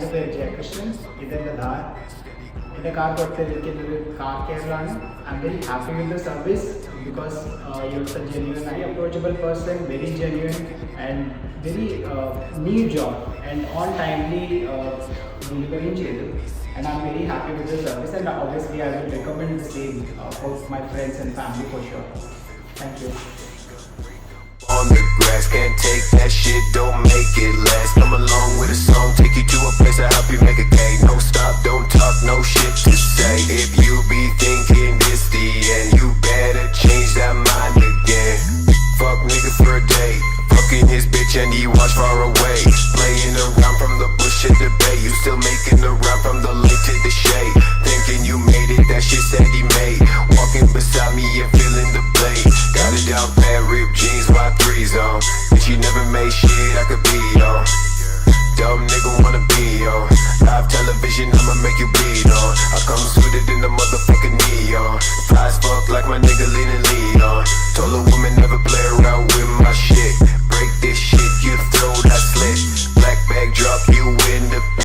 എൻ്റെ പേര് ജയകൃഷ്ണൻ, ഇതെൻ്റെ ധാർ. എൻ്റെ കാർ കൊടുത്തിരിക്കുന്നത് കാർ കെയറിലാണ്. I am very happy with the service because you are a genuine and approachable person, very genuine and very neat job and on timely ഡെലിവറിയും ചെയ്തു. And I'm very happy with the service, and obviously I will recommend the same for my friends and family for sure. Thank you. On the grass, can't take that shit, don't make it last. Come along with a song, take you to a place to help you make a cake. No stop, don't talk, no shit to say. If you be thinking this the end, you better change that mind again. Fuck nigga for a day, fucking his bitch and he watch far away. Playing around from the bush to the bay, you still making a run from the lake to the shade. Thinking you made it, that shit said he made. Walking beside me and feeling the blade. Got it down bad, ripped jeans, Y3s on. And she never made shit I could be on. Dumb nigga wanna be on. Live television, I'ma make you bleed on. I come suited in the motherfucking neon. Fly as fuck like my nigga lean on. Told a woman never play around with my shit. Break